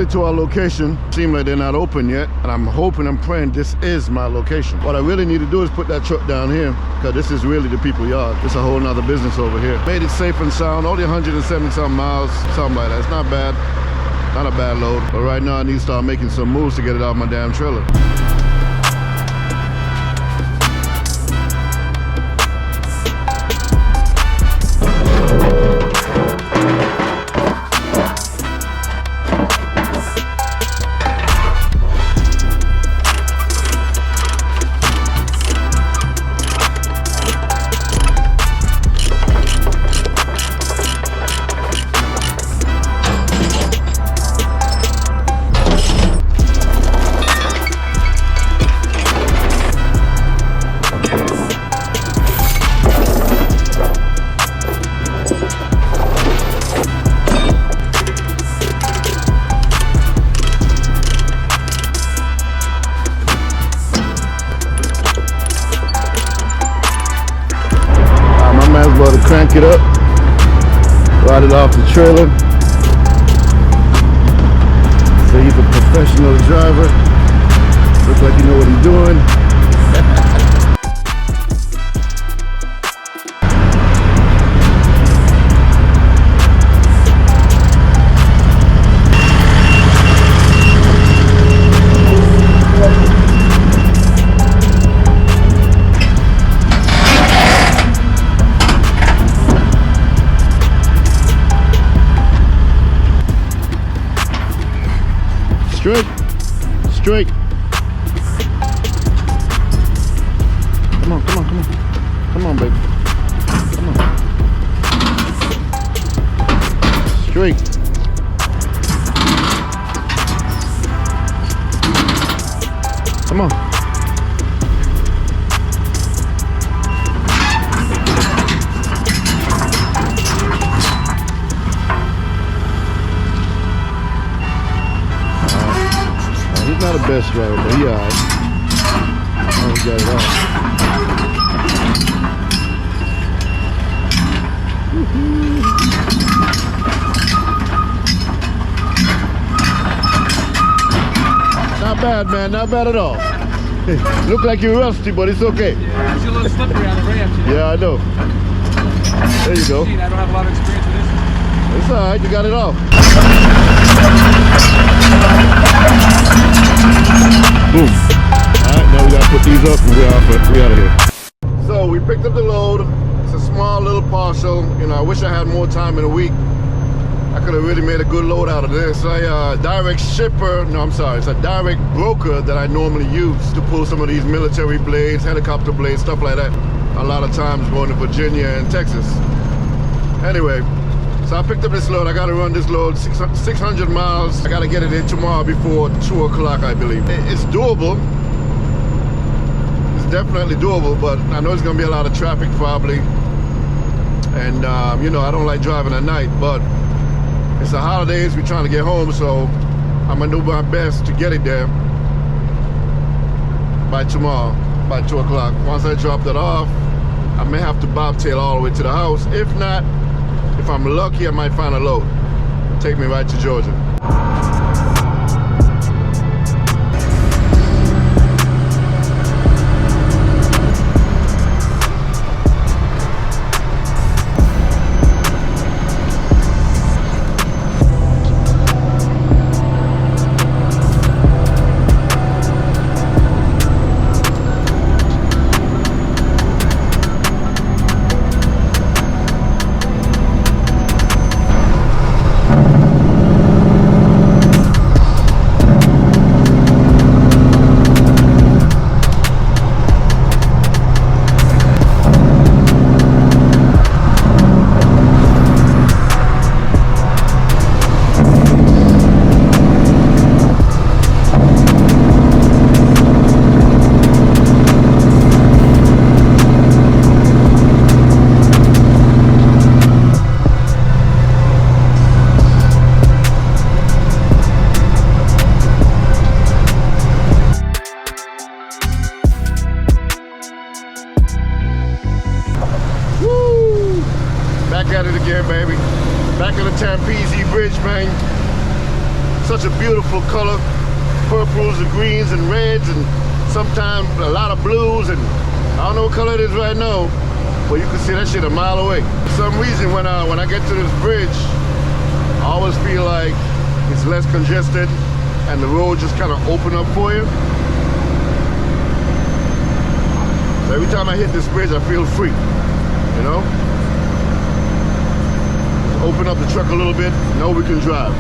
it to our location. Seems like they're not open yet, and I'm hoping and praying this is my location. What I really need to do is put that truck down here, because this is really the people yard. It's a whole nother business over here. Made it safe and sound, only 170 something miles, something like that. It's not bad, not a bad load. But right now I need to start making some moves to get it out of my damn trailer. Crank it up, ride it off the trailer. So he's a professional driver. Looks like you know what he's doing. Straight. Come on. Come on, baby. Come on. Straight. Come on. He's not the best driver, but he alright. Oh, he got it all. Not bad, man. Not bad at all. Look like you're rusty, but it's okay. Yeah, it's a little slippery on the ramp. Yeah, I know. There you go. I don't have a lot of experience with this. It's alright. You got it all. Boom. Alright, now we gotta put these up and we out of here. So we picked up the load. It's a small little parcel. You know, I wish I had more time in a week. I could have really made a good load out of this. Direct shipper, no, I'm sorry, it's a direct broker that I normally use to pull some of these military blades, helicopter blades, stuff like that. A lot of times going to Virginia and Texas. Anyway, so I picked up this load. I got to run this load 600 miles. I got to get it in tomorrow before 2 o'clock, I believe. It's doable. It's definitely doable, but I know it's going to be a lot of traffic probably. And, you know, I don't like driving at night, but it's the holidays. We're trying to get home, so I'm going to do my best to get it there by tomorrow, by 2 o'clock. Once I drop that off, I may have to bobtail all the way to the house. If not, if I'm lucky, I might find a load. Take me right to Georgia. such a beautiful color. Purples and greens and reds and sometimes a lot of blues, and I don't know what color it is right now, but you can see that shit a mile away. For some reason, when I get to this bridge, I always feel like it's less congested and the road just kind of open up for you. So every time I hit this bridge, I feel free, you know? Just open up the truck a little bit, now we can drive.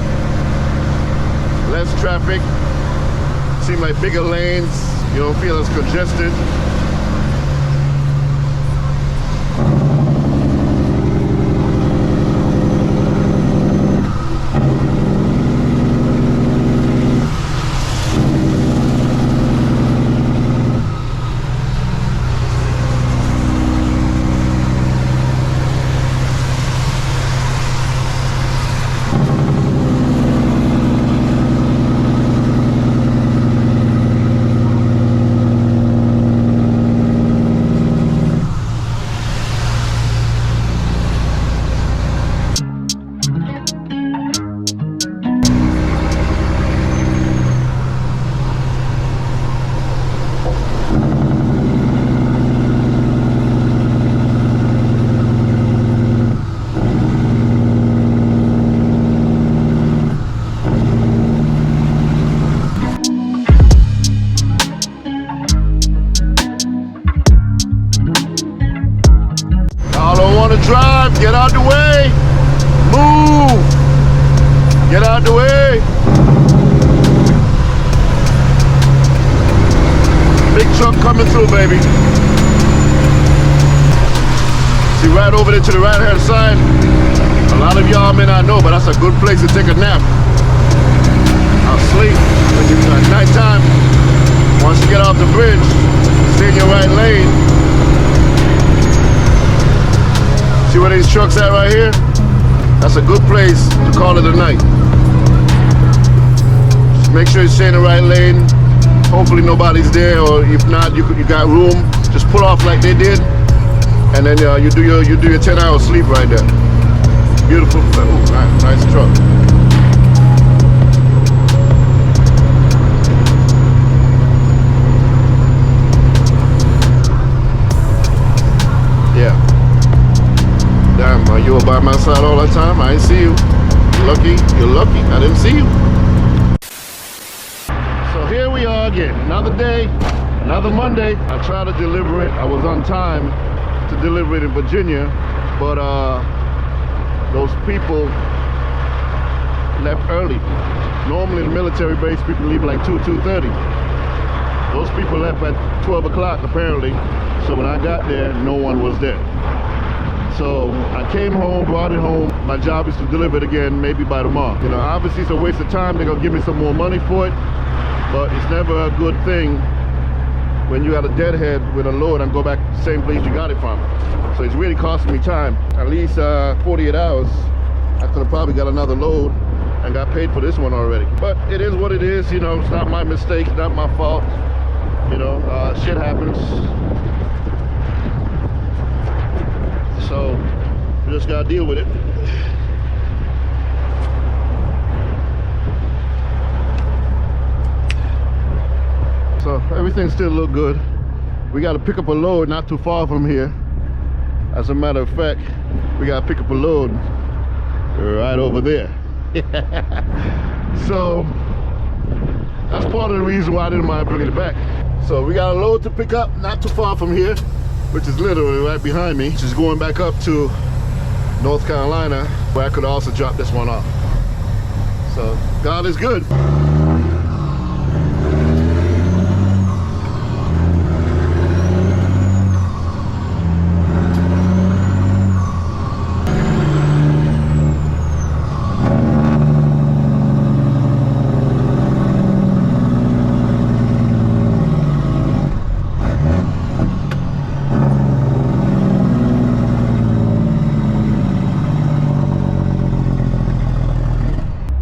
Less traffic, seem like bigger lanes, you don't feel as congested. Drive, get out the way, move, get out the way. Big truck coming through, baby. See right over there to the right hand side, a lot of y'all may not know, but that's a good place to take a nap. I'll sleep at nighttime. Once you get off the bridge, stay in your right lane. See where these trucks at right here? That's a good place to call it a night. Just make sure you stay in the right lane. Hopefully nobody's there, or if not, you got room. Just pull off like they did, and then you do your 10-hour sleep right there. Beautiful. Ooh, nice truck. Yeah. Damn, you were by my side all the time. I didn't see you. You're lucky. I didn't see you. So here we are again. Another day, another Monday. I tried to deliver it. I was on time to deliver it in Virginia, but those people left early. Normally the military base people leave like 2:30. Those people left at 12 o'clock apparently. So when I got there, no one was there. So I came home, brought it home. My job is to deliver it again, maybe by tomorrow. You know, obviously it's a waste of time. They're gonna give me some more money for it, but it's never a good thing when you got a deadhead with a load and go back to the same place you got it from. So it's really costing me time. At least 48 hours. I could have probably got another load and got paid for this one already. But it is what it is, you know, it's not my mistake, it's not my fault. You know, shit happens. So we just gotta deal with it. So everything still look good. We gotta pick up a load not too far from here. As a matter of fact, we gotta pick up a load right over there. So that's part of the reason why I didn't mind bringing it back. So we got a load to pick up not too far from here, which is literally right behind me. Just going back up to North Carolina, where I could also drop this one off. So God is good.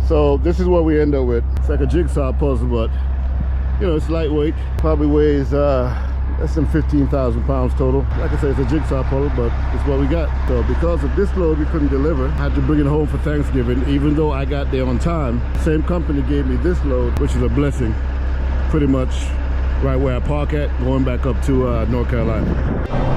So this is what we end up with. It's like a jigsaw puzzle, but you know, it's lightweight. Probably weighs less than 15,000 pounds total. Like I said, it's a jigsaw puzzle, but it's what we got. So because of this load we couldn't deliver, I had to bring it home for Thanksgiving, even though I got there on time. Same company gave me this load, which is a blessing. Pretty much right where I park at, going back up to North Carolina.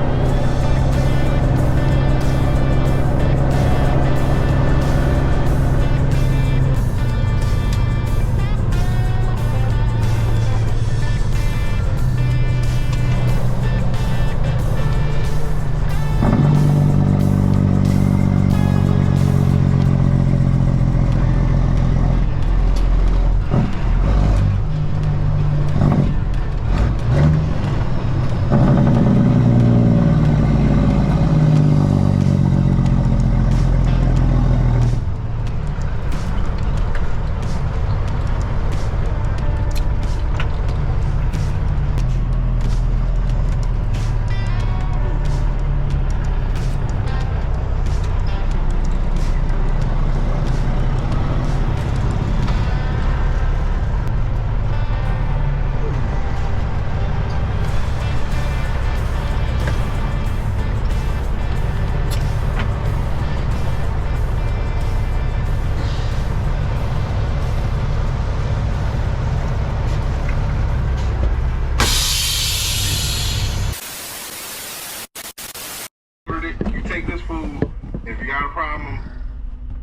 You take this food, if you got a problem,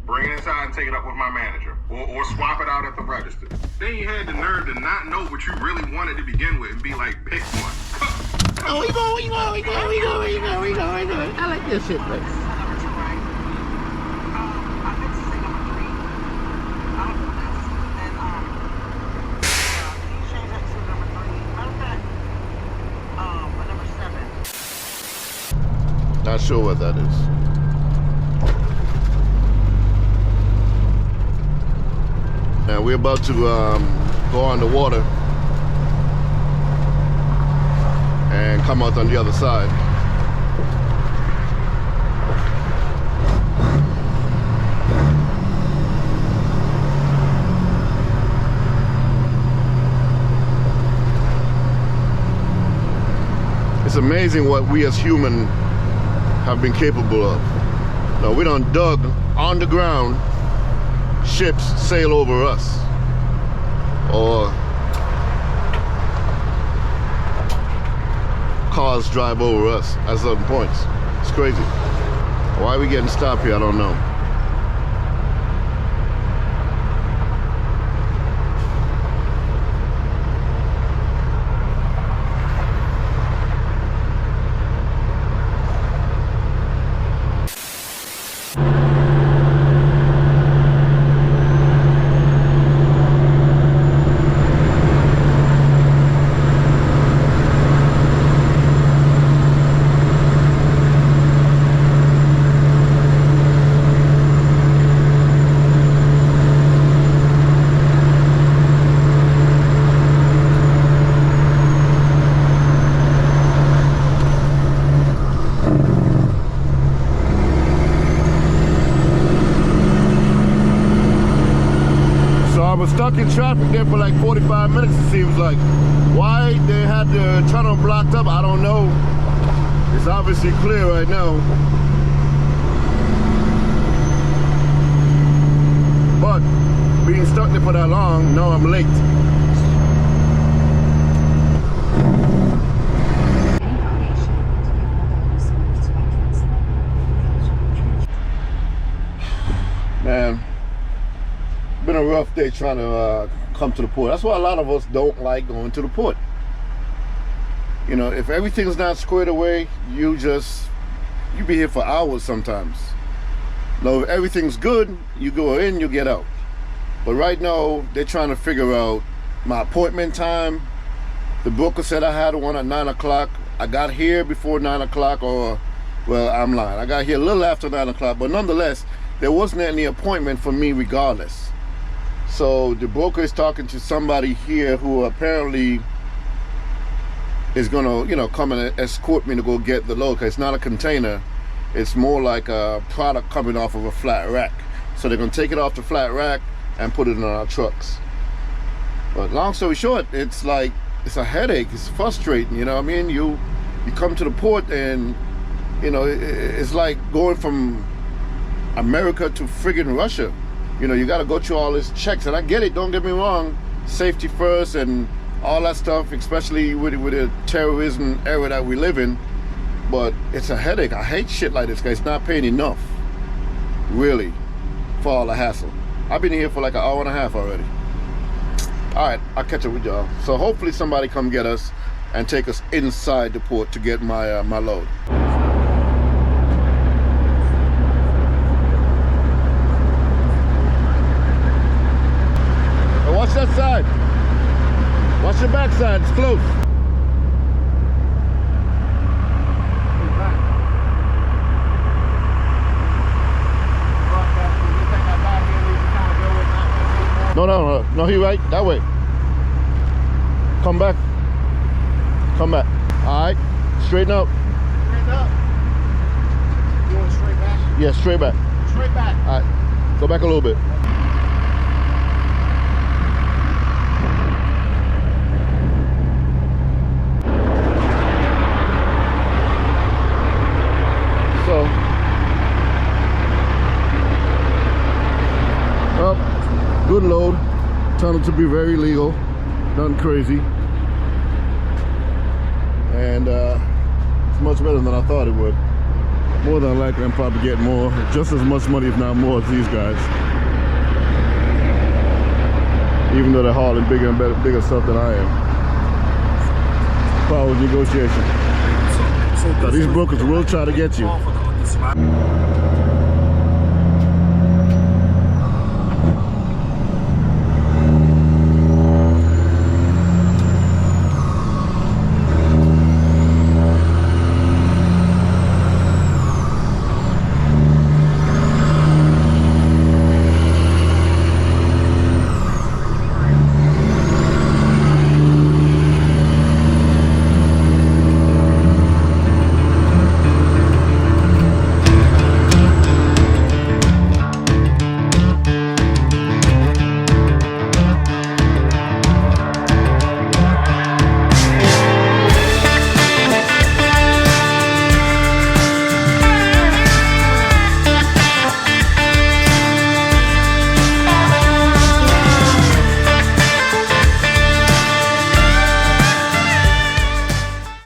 bring it inside and take it up with my manager. Or swap it out at the register. Then you had the nerve to not know what you really wanted to begin with and be like, pick one. Oh, we go. I like this shit, man. Not sure what that is. Now we're about to go on the water and come out on the other side. It's amazing what we as humans have been capable of. Now we done dug on the ground, ships sail over us, or cars drive over us at certain points. It's crazy. Why are we getting stopped here? I don't know. Stuck in traffic there for like 45 minutes, it seems like. Why they had the tunnel blocked up, I don't know. It's obviously clear right now. But being stuck there for that long, now I'm late. Man, been a rough day trying to come to the port. That's why a lot of us don't like going to the port. You know, if everything's not squared away, you be here for hours sometimes. Now, if everything's good, you go in, you get out. But right now, they're trying to figure out my appointment time. The broker said I had one at 9 o'clock. I got here before 9 o'clock, or, well, I'm lying. I got here a little after 9 o'clock, but nonetheless, there wasn't any appointment for me regardless. So the broker is talking to somebody here who apparently is gonna, you know, come and escort me to go get the load, because it's not a container. It's more like a product coming off of a flat rack. So they're gonna take it off the flat rack and put it in our trucks. But long story short, it's like it's a headache. It's frustrating, you know what I mean? You come to the port and, you know, it's like going from America to friggin' Russia. You know, you got to go through all these checks, and I get it, don't get me wrong, safety first and all that stuff, especially with the terrorism era that we live in, but it's a headache. I hate shit like this, guys. It's not paying enough, really, for all the hassle. I've been here for like an hour and a half already. All right, I'll catch up with y'all. So hopefully somebody come get us and take us inside the port to get my my load. Watch that side. Watch your back side. It's close. No, he right. That way. Come back. Come back. All right. Straighten up. Straight up. You want straight back? Yeah, straight back. Straight back. All right. Go back a little bit. So, well, good load. Turned out to be very legal, nothing crazy, and it's much better than I thought it would. More than likely, I'm probably getting more, just as much money, if not more, as these guys. Even though they're hauling bigger and bigger stuff than I am. Power of negotiation. These brokers will try to get you.